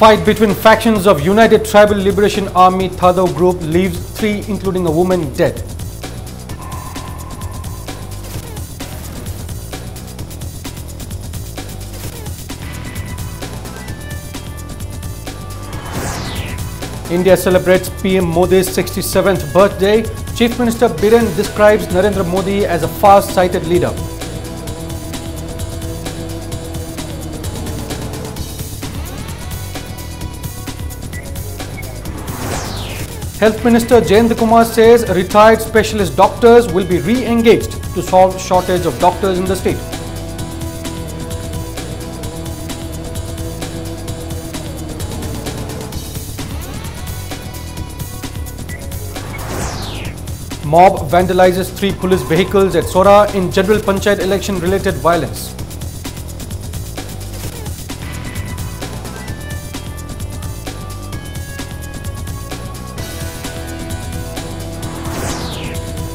Fight between factions of United Tribal Liberation Army Thado group leaves 3, including a woman, dead. India celebrates PM Modi's 67th birthday. Chief Minister Biren describes Narendra Modi as a far-sighted leader. Health Minister Jayendra Kumar says retired specialist doctors will be re-engaged to solve shortage of doctors in the state. Mob vandalizes 3 police vehicles at Sora in General Panchayat election-related violence.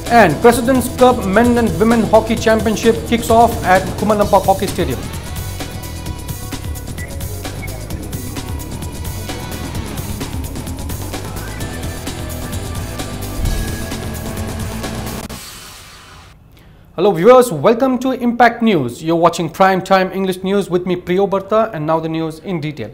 And President's Cup Men and Women Hockey Championship kicks off at Kumalampak Hockey Stadium. Hello viewers, welcome to Impact News. You're watching Prime Time English News with me Priyo Barta, and now the news in detail.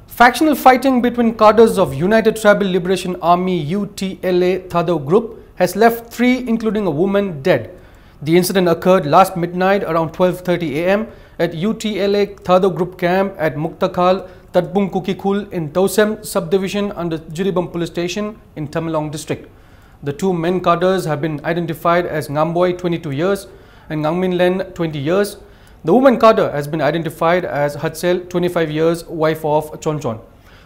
Factional fighting between cadres of United Tribal Liberation Army UTLA Thado group has left 3, including a woman, dead. The incident occurred last midnight around 12:30 am at UTLA Thado group camp at Muktakhal, Tadbung Kukikul in Tausem subdivision under Jiribam police station in Tamenglong district. The 2 men cadres have been identified as Ngamboy, 22 years, and Ngangmin Len, 20 years. The woman cadre has been identified as Hatsel, 25 years, wife of Chonchon.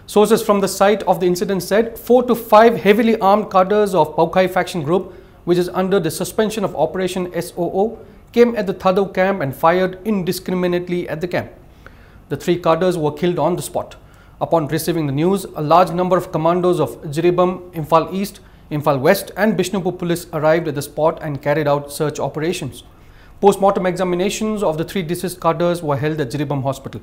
Sources from the site of the incident said 4 to 5 heavily armed cadres of Paukai faction group, which is under the suspension of Operation SOO, came at the Thado camp and fired indiscriminately at the camp. The 3 cadres were killed on the spot. Upon receiving the news, a large number of commandos of Jiribam, Imphal East, Imphal West and Bishnupur police arrived at the spot and carried out search operations. Post-mortem examinations of the 3 deceased cadres were held at Jiribam Hospital.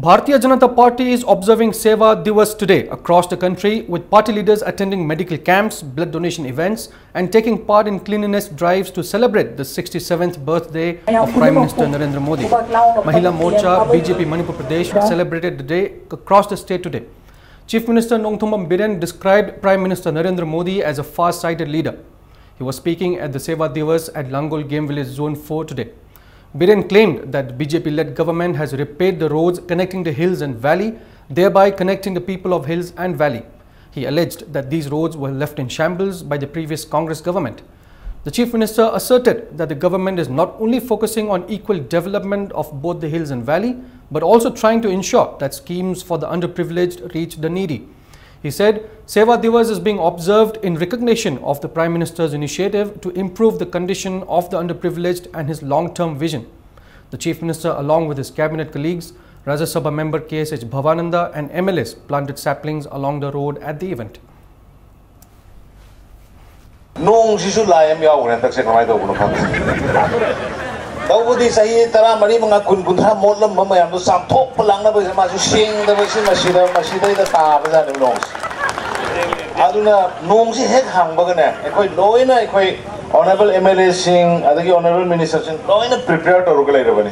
Bharatiya Janata Party is observing Seva Divas today across the country, with party leaders attending medical camps, blood donation events and taking part in cleanliness drives to celebrate the 67th birthday of Prime Minister Narendra Modi. Mahila Morcha BJP Manipur Pradesh celebrated the day across the state today. Chief Minister Nongthumbam Biren described Prime Minister Narendra Modi as a far-sighted leader. He was speaking at the Seva Divas at Langol Game Village Zone 4 today. Biren claimed that the BJP-led government has repaired the roads connecting the hills and valley, thereby connecting the people of hills and valley. He alleged that these roads were left in shambles by the previous Congress government. The Chief Minister asserted that the government is not only focusing on equal development of both the hills and valley, but also trying to ensure that schemes for the underprivileged reach the needy. He said, Seva Divas is being observed in recognition of the Prime Minister's initiative to improve the condition of the underprivileged and his long-term vision. The Chief Minister, along with his cabinet colleagues, Rajya Sabha member KSH Bhavananda and MLAs planted saplings along the road at the event. Tawudi sahi tara mari mga kun-kunha modlam mamayam do samthok palang na ba masu sing da ba si masida da ta ba sa nong aduna nong si hek hang ba gana ekoi loina ekoi honorable MLA sing adagi honorable minister sing loina prepare to rogalai ra bani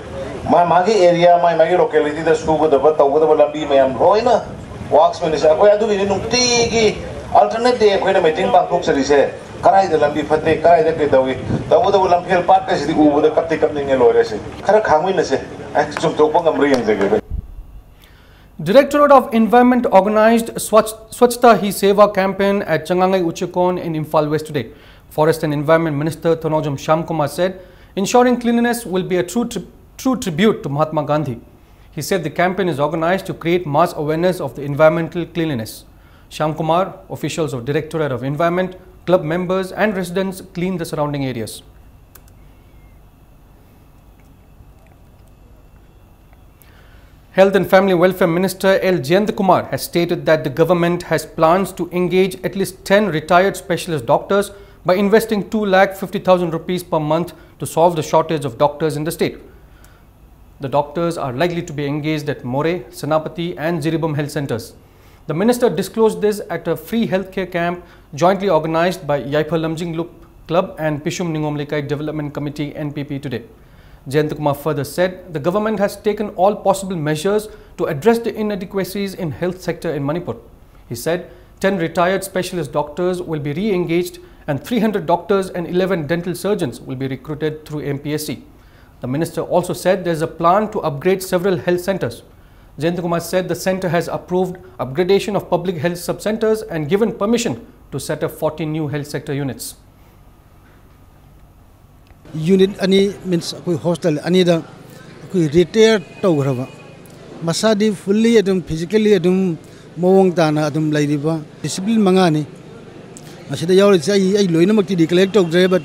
magi area magi locality da su da ba taw da lambi mayam loina works minister ekoi adu ni nungti ki alternate day ekoi na meeting bang thok sari se karai da lambi phate karai da ke dawi taw da lamphel pat ka sidi u da kapte kapning ne lore se khara khangwi na se chum tok bang amri yang jage. Directorate of Environment organized Swachhta Hi Seva campaign at Changangai Uchakon in Imphal West today. Forest and Environment Minister Thanojam Shyamkumar said, ensuring cleanliness will be a true tribute to Mahatma Gandhi. He said the campaign is organized to create mass awareness of the environmental cleanliness. Shyamkumar, officials of Directorate of Environment, club members and residents cleaned the surrounding areas. Health and Family Welfare Minister L. Jayendra Kumar has stated that the government has plans to engage at least 10 retired specialist doctors by investing 2,50,000 rupees per month to solve the shortage of doctors in the state. The doctors are likely to be engaged at More, Senapati and Jiribam health centers. The minister disclosed this at a free healthcare camp jointly organized by Yaipa Lamjing Club and Pishum Ningomlikai Development Committee NPP today. Jayant Kumar further said the government has taken all possible measures to address the inadequacies in health sector in Manipur. He said 10 retired specialist doctors will be re-engaged and 300 doctors and 11 dental surgeons will be recruited through MPSC. The minister also said there is a plan to upgrade several health centers. Jayant Kumar said the center has approved upgradation of public health sub-centers and given permission to set up 40 new health sector units. Unit ani means hostel ani da retired tograva masadi fully adum physically adum mowong tana adum laidiba discipline mangani asida yaw ai loina makti declare togre but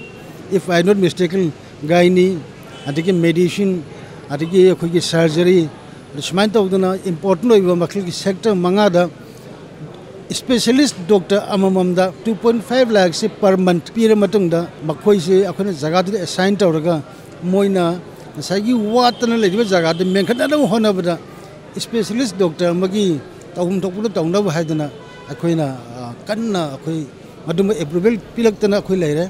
if I not mistaken gynae adiki medicine adiki khoi surgery rishman togduna important oiba makli sector mangada specialist doctor amamamda 2.5 lakhs per month pira matungda makhoi se akhona jaga de assign tawraga moina sagi watana lediba jaga de menkhana da honabada specialist doctor magi tawum tokpuda tawna ba haidana akhoina kanna akhoi madum approval pilaktana akhoi leire.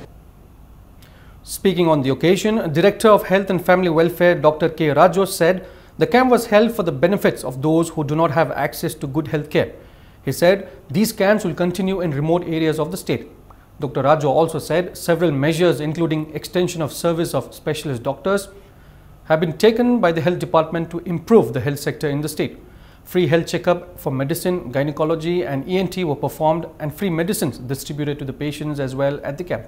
Speaking on the occasion, Director of Health and Family Welfare Dr. K. Rajo said the camp was held for the benefits of those who do not have access to good health care. He said these camps will continue in remote areas of the state. Dr. Rajo also said several measures including extension of service of specialist doctors have been taken by the health department to improve the health sector in the state. Free health checkup for medicine, gynecology and ENT were performed and free medicines distributed to the patients as well at the camp.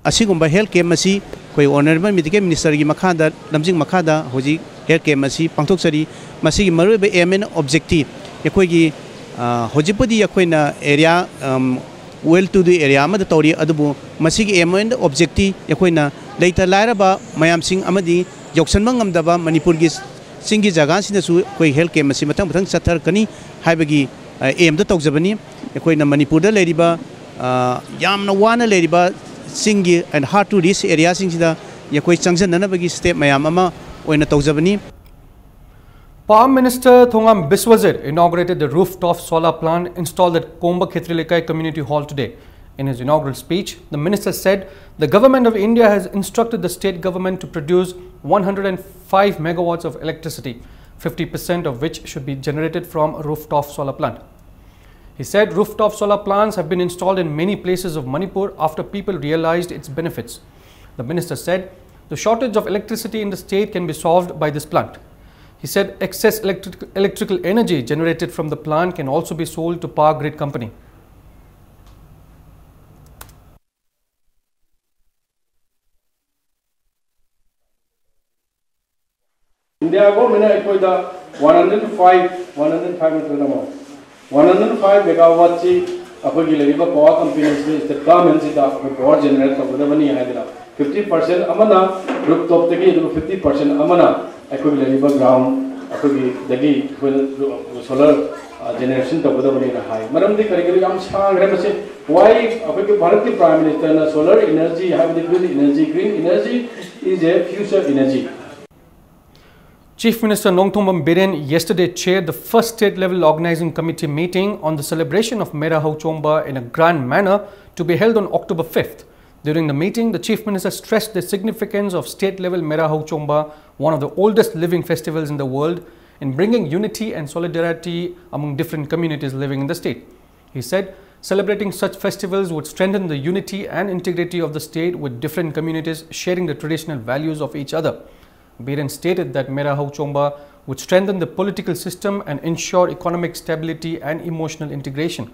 Asigumba health care masi koi honorable medical minister gi makhada lamjing makhada hoji health care masi pangthok sari masi gi maru be aim and objective yakoi gi hojipudi yakoina area well to the area amada tori adubu masi gi aim and objective yakoina leita lairaba mayam sing amadi yoksan mangamdaba manipur gi singi jaga sina su koi health care masi matang matang sathar kani haibagi aim da tawjabani yakoina manipur da leriba yamna wana leriba singi and hard to reach area singida yakoi changjan nanabagi step mayam ama oina tawjabani. Prime Minister Thongam Biswazir inaugurated the rooftop solar plant installed at Komba Khetrilekai Community Hall today. In his inaugural speech, the minister said the government of India has instructed the state government to produce 105 megawatts of electricity, 50% of which should be generated from a rooftop solar plant. He said rooftop solar plants have been installed in many places of Manipur after people realized its benefits. The minister said the shortage of electricity in the state can be solved by this plant. He said excess electrical energy generated from the plant can also be sold to Power Grid Company. India government is 105 megawatts power companies the government is power generator 50% amana rooftop 50% amana ground solar generation why Prime Minister solar energy green energy is a future energy. Chief Minister Nongthombam Biren yesterday chaired the first state-level organizing committee meeting on the celebration of Mera Hau Chomba in a grand manner to be held on October 5th. During the meeting, the Chief Minister stressed the significance of state-level Mera Hau Chomba, one of the oldest living festivals in the world, in bringing unity and solidarity among different communities living in the state. He said celebrating such festivals would strengthen the unity and integrity of the state with different communities sharing the traditional values of each other. Biren stated that Mera Hau Chomba would strengthen the political system and ensure economic stability and emotional integration.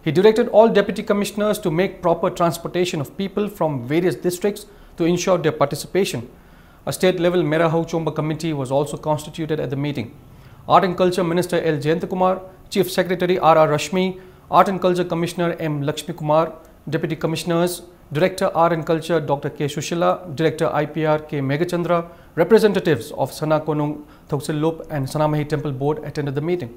He directed all deputy commissioners to make proper transportation of people from various districts to ensure their participation. A state-level Mera Hau Chomba committee was also constituted at the meeting. Art and Culture Minister L. Jayant Kumar, Chief Secretary R. Rashmi, Art and Culture Commissioner M. Lakshmi Kumar, Deputy Commissioners, Director Art and Culture Dr. K. Shushila, Director IPR K. Megachandra, representatives of Sana Konung Thoksil Lop and Sanamahi Temple Board attended the meeting.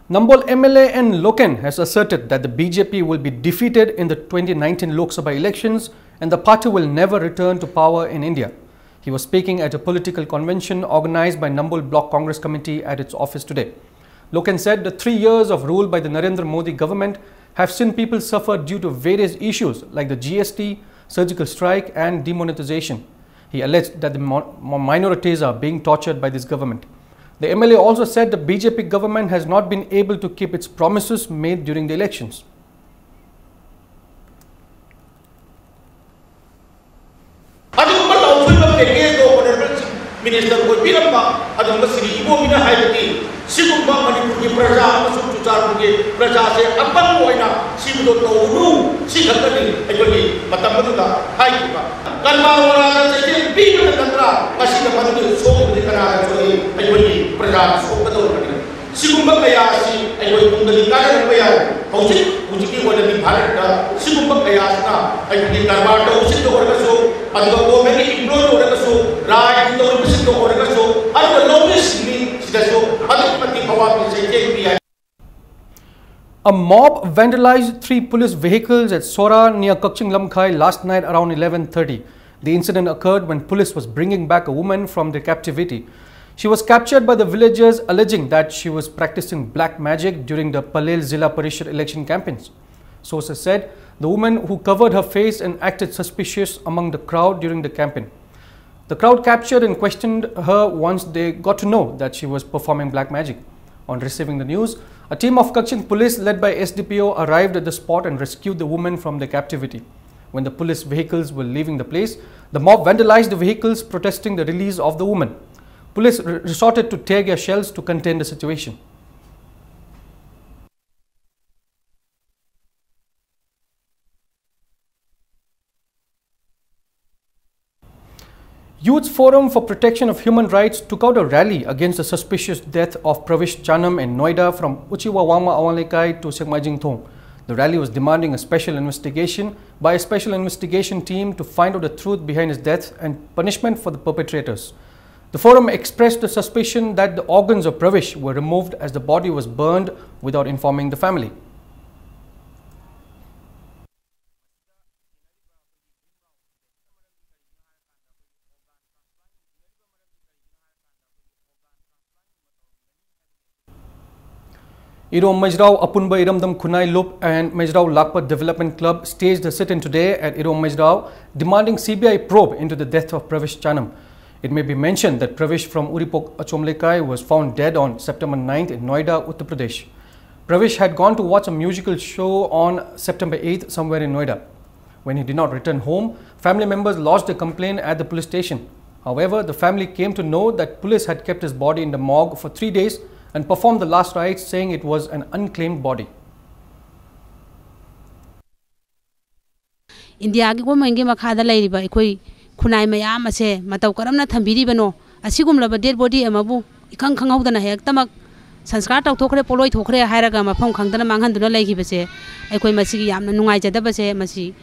Nambol MLA N. Loken has asserted that the BJP will be defeated in the 2019 Lok Sabha elections and the party will never return to power in India. He was speaking at a political convention organized by Nambol Block Congress Committee at its office today. Loken said the 3 years of rule by the Narendra Modi government have seen people suffer due to various issues like the GST, surgical strike and demonetization. He alleged that the minorities are being tortured by this government. The MLA also said the BJP government has not been able to keep its promises made during the elections. Minister ko biramba adum sri ibo mina haidati sigumba Manipur ki praja amasuk chuchar ki praja se apang moina sibudo to ru sigakani ajoli matamudda haikiba kalma wala se bi mina tantra kasida manu so di kana ajoli ajoli praja so kado kani sigumba kaya si ajoli kundali kana kaya hauji hujiki wala di bharat da sigumba kaya na ajoli karba to usit to orga so adwa ko meni ignore orga so raj to A mob vandalized 3 police vehicles at Sora near Kakching Lamkhai last night around 11:30. The incident occurred when police was bringing back a woman from their captivity. She was captured by the villagers alleging that she was practicing black magic during the Palel Zilla Parishad election campaigns. Sources said the woman who covered her face and acted suspicious among the crowd during the campaign. The crowd captured and questioned her once they got to know that she was performing black magic. On receiving the news, a team of Kakching police led by SDPO arrived at the spot and rescued the woman from their captivity. When the police vehicles were leaving the place, the mob vandalized the vehicles protesting the release of the woman. Police resorted to tear gas shells to contain the situation. Youth Forum for Protection of Human Rights took out a rally against the suspicious death of Pravish Chanam in Noida from Uchiwawama Awalekai to Sekmajing Thong. The rally was demanding a special investigation by a special investigation team to find out the truth behind his death and punishment for the perpetrators. The forum expressed the suspicion that the organs of Pravish were removed as the body was burned without informing the family. Irom Majrao Apunba Iramdam Kunai Loop and Majrao Lakpa Development Club staged a sit-in today at Irom Majrao demanding CBI probe into the death of Pravish Chanam. It may be mentioned that Pravish from Uripok Achomlekai was found dead on September 9th in Noida, Uttar Pradesh. Pravish had gone to watch a musical show on September 8th somewhere in Noida. When he did not return home, family members lodged a complaint at the police station. However, the family came to know that police had kept his body in the morgue for 3 days and performed the last rites, saying it was an unclaimed body. India ki government ki makhada lairiba ekoi khunai mayam ase matau karamna thambiri bano asigum laba dead body amabu ikhang khanghaudana hek tamak sanskar taw thokre poloi thokre hairaga mafam khangdana manghanduna laigibase ekoi masigi yamna nungai jadabase masi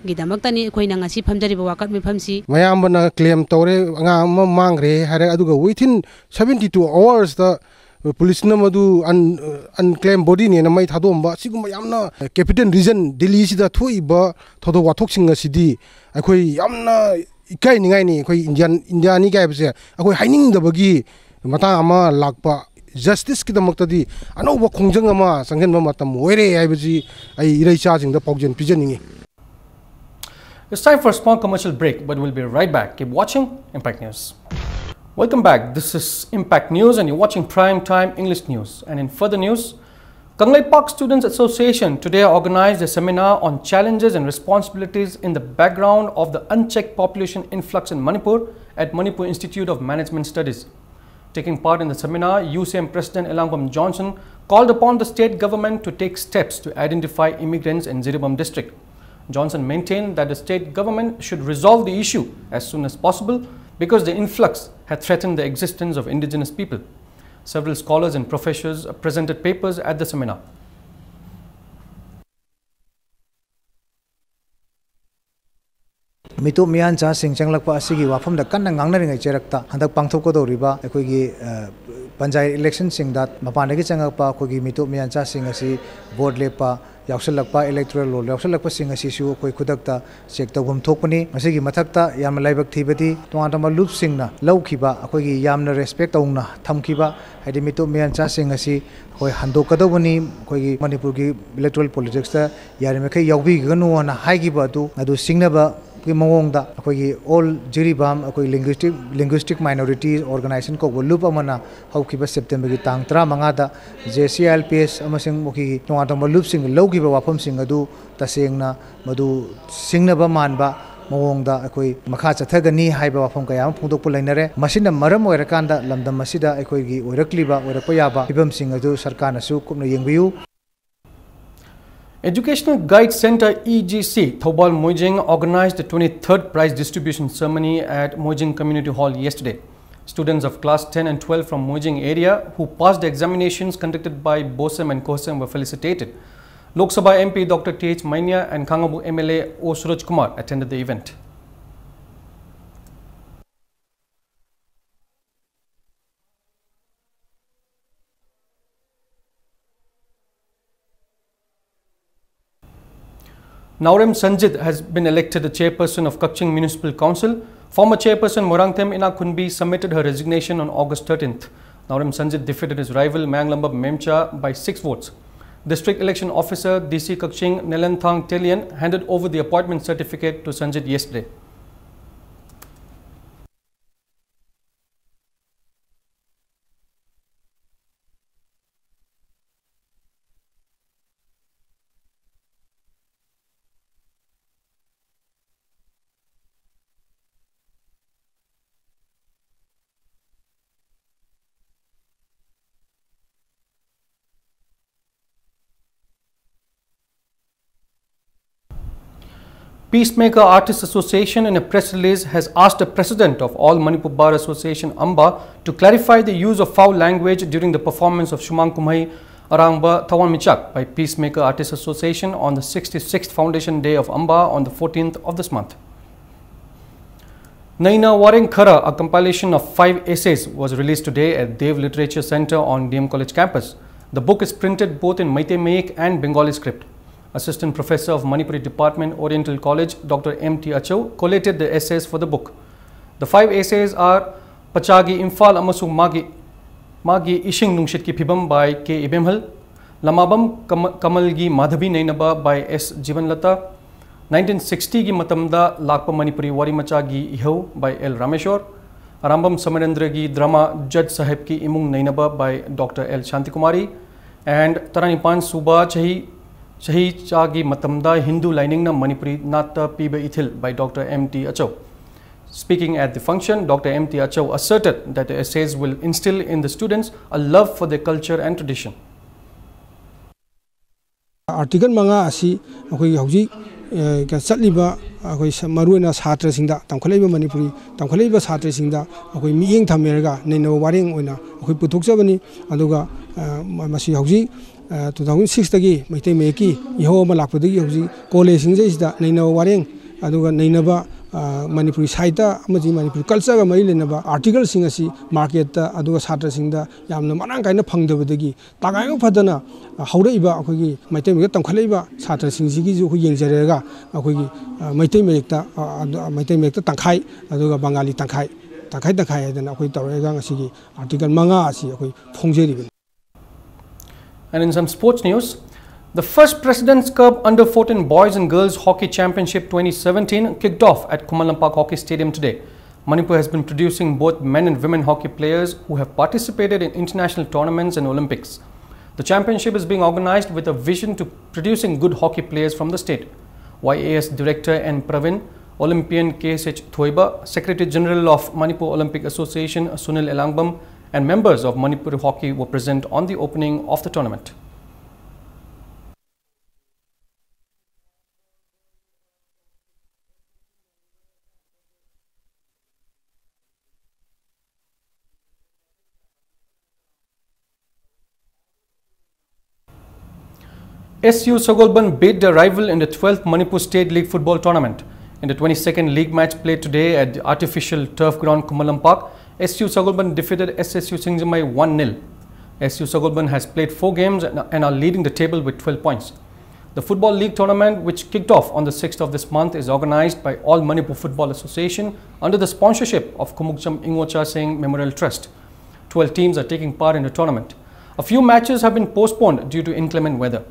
gidamaktani ekoi na ngasi phamjari ba wakat mifamsi mayam bana claim tore anga mangre haira aduga within 72 hours the police na madu unclaimed body ne na mai thadom ba sigum yamna capital region Delhi sida thui ba thodo wathok sing asidi akoi yamna ikai ningai ni akoi India ni kai bse akoi haining da bagi mata ama lakpa justice ki damakta di ano ba khongjang ama sanghen ba matam oire ai baji ai irei cha jing da pokjen pijaningi. It's time for a small commercial break, but we'll be right back. Keep watching Impact News. Welcome back. This is Impact News and you're watching Prime Time English News. And in further news, Kanglai Park Students Association today organized a seminar on challenges and responsibilities in the background of the unchecked population influx in Manipur at Manipur Institute of Management Studies. Taking part in the seminar, UCM President Elangwam Johnson called upon the state government to take steps to identify immigrants in Ziribam district. Johnson maintained that the state government should resolve the issue as soon as possible because the influx had threatened the existence of indigenous people. Several scholars and professors presented papers at the seminar. Mitu miancha singchang lakpa asigi wafam da kanna ngangna ringai cherakta handak pangthok ko doriba ekoi gi Panjai election singda mapandagi changakpa akhoi mitu miancha sing asi board lepa yauksalakpa electoral law yauksalakpa sing asi su akhoi khudakta check tawbam thokpani masigi mathakta yamna laibak thibati tongantama loop singna lawkhiba akhoi yamna respect tawna thamkhiba haidi mitu miancha sing asi akhoi handokadobani akhoi Manipur gi electoral politics ta yarimekhe yawbi ganu na haigiba adu singnaba Mongda, all Jiribam, linguistic minorities organization ko loop amana haukiba September ki tangtra mangada JCLPS amasing muki tongata loop sing logiba wapam sing adu tasengna madu singnaba manba Mongda akoi makha chathagani haiba wapam kaya phungdok pulainare masina maram oirakanda lamdam masida akoi gi oirakliba oirakpayaba ibam sing adu sarkana su kumna yengbiu. Educational Guide Center EGC Thobal Moijing organized the 23rd prize distribution ceremony at Moijing Community Hall yesterday. Students of class 10 and 12 from Moijing area who passed the examinations conducted by BOSEM and COSEM were felicitated. Lok Sabha MP Dr. T.H. Mainya and Kangabu MLA O. Suraj Kumar attended the event. Naurem Sanjit has been elected the chairperson of Kaching Municipal Council. Former chairperson Morangthem Inakunbi submitted her resignation on August 13th. Naurem Sanjit defeated his rival Manglambab Memcha by 6 votes. District Election Officer DC Kaching Nelanthang Telian handed over the appointment certificate to Sanjit yesterday. Peacemaker Artists Association in a press release has asked the president of All Manipur Bar Association Amba to clarify the use of foul language during the performance of Shumang Kumhai Arangba Tawan Michak by Peacemaker Artists Association on the 66th Foundation Day of Amba on the 14th of this month. Naina Wareng Khara, a compilation of 5 essays, was released today at Dev Literature Center on DM College campus. The book is printed both in Meitei Mayik and Bengali script. Assistant Professor of Manipuri Department, Oriental College, Dr. M.T. Achau, collated the essays for the book. The 5 essays are Pachagi Imphal Amasung Magi Ishing Nungshit Ki Phibam by K. Ibemhal, Lamabam Kamalgi Madhabi Nainaba by S. Jivanlata, 1960 Gi Matamda Lakpa Manipuri Warimachagi Ihau by L. Rameshwar, Arambam Samarendra Gi Drama Judge Sahib Ki Imung Nainaba by Dr. L. Shantikumari, and Taranipan Suba Shahi Chagi Matamda Hindu Lining na Manipuri Nata Piba Ithil by Dr. M.T. Achau. Speaking at the function, Dr. M.T. Achau asserted that the essays will instill in the students a love for their culture and tradition. Article manga asi akoi hauji ka chatliba akoi maruina satra singda tamkhalaiba Manipuri tamkhalaiba satra singda akoi miyeng thameraga neino wareng oina akoi puthokjabani aduga masi hauji 2006 tagi Meitei Mayiki iho ma lakpadagi hauji college singda neino wareng aduga neinaba Manipuri saita amaji Manipuri culture ga mari lenaba article sing asi market ta aduga satra singda yamna manang kaina phangdabadagi tagai phadana hauraiba akogi Meitei Mayik tamkhalaiba satra singjigi ju yengjaraga akogi Meitei Mayik ta tangkhai aduga Bengali tangkhai adana akoi tawrega ngasigi article manga asi akoi phongjeri. And in some sports news, the first President's Cup Under-14 Boys and Girls Hockey Championship 2017 kicked off at Kumalampak Hockey Stadium today. Manipur has been producing both men and women hockey players who have participated in international tournaments and Olympics. The championship is being organized with a vision to producing good hockey players from the state. YAS Director N. Pravin, Olympian KSH Thoiba, Secretary General of Manipur Olympic Association Sunil Elangbam, and members of Manipur Hockey were present on the opening of the tournament. SU Sogolban beat their rival in the 12th Manipur State League Football Tournament. In the 22nd league match played today at the artificial turf ground Kumalampak, SU Sagolban defeated SSU Singzamai 1-0. SU Sagolban has played 4 games and are leading the table with 12 points. The Football League tournament, which kicked off on the 6th of this month, is organized by All Manipur Football Association under the sponsorship of Kumukcham Ingwacha Singh Memorial Trust. 12 teams are taking part in the tournament. A few matches have been postponed due to inclement weather.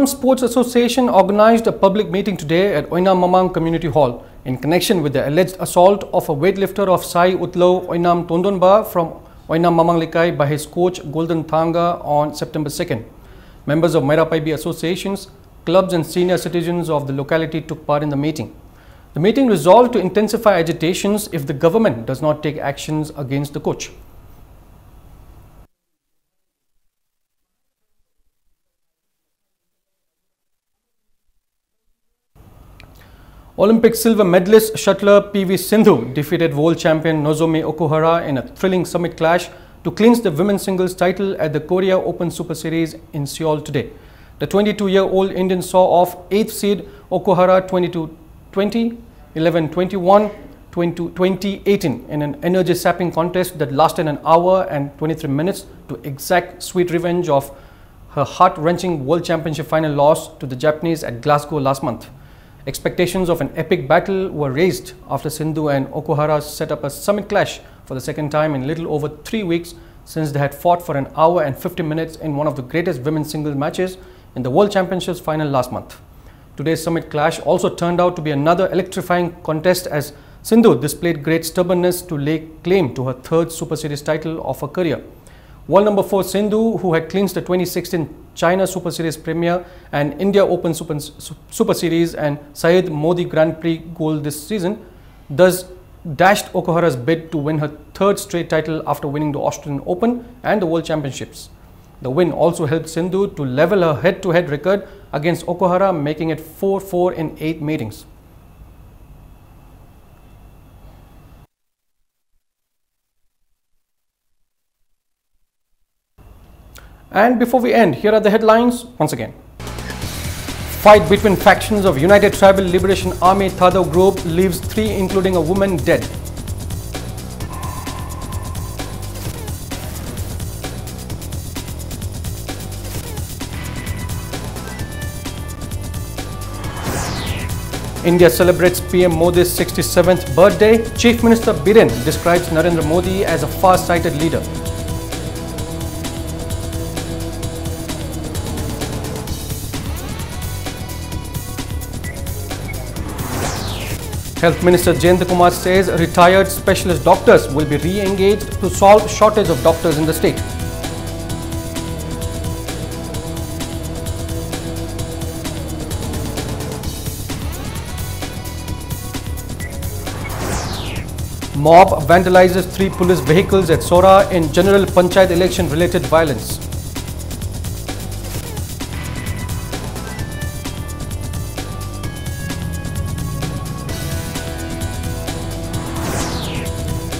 Sports Association organized a public meeting today at Oinam Mamang Community Hall in connection with the alleged assault of a weightlifter of Sai Utlo Oinam Tondonba from Oinam Mamang Likai by his coach Golden Thanga on September 2nd. Members of Mairapaibi associations, clubs and senior citizens of the locality took part in the meeting. The meeting resolved to intensify agitations if the government does not take actions against the coach. Olympic silver medalist shuttler PV Sindhu defeated world champion Nozomi Okuhara in a thrilling summit clash to clinch the women's singles title at the Korea Open Super Series in Seoul today. The 22-year-old Indian saw off 8th seed Okuhara 22-20, 11-21, 20-18 in an energy-sapping contest that lasted an hour and 23 minutes to exact sweet revenge of her heart-wrenching World Championship final loss to the Japanese at Glasgow last month. Expectations of an epic battle were raised after Sindhu and Okuhara set up a summit clash for the second time in little over 3 weeks since they had fought for an hour and 50 minutes in one of the greatest women's singles matches in the World Championships final last month. Today's summit clash also turned out to be another electrifying contest as Sindhu displayed great stubbornness to lay claim to her 3rd Super Series title of her career. World number 4 Sindhu, who had clinched the 2016 China Super Series Premier and India Open Super Series and Syed Modi Grand Prix gold this season, thus dashed Okuhara's bid to win her 3rd straight title after winning the Australian Open and the World Championships. The win also helped Sindhu to level her head-to-head record against Okuhara, making it 4-4 in 8 meetings. And before we end, here are the headlines once again. Fight between factions of United Tribal Liberation Army Thadao group leaves 3 including a woman dead. India celebrates PM Modi's 67th birthday. Chief Minister Biren describes Narendra Modi as a far-sighted leader. Health Minister Jayant Kumar says retired specialist doctors will be re-engaged to solve shortage of doctors in the state. Mob vandalizes 3 police vehicles at Sora in general Panchayat election related violence.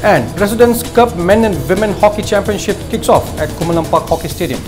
And President's Cup Men and Women Hockey Championship kicks off at Kumalampak Hockey Stadium.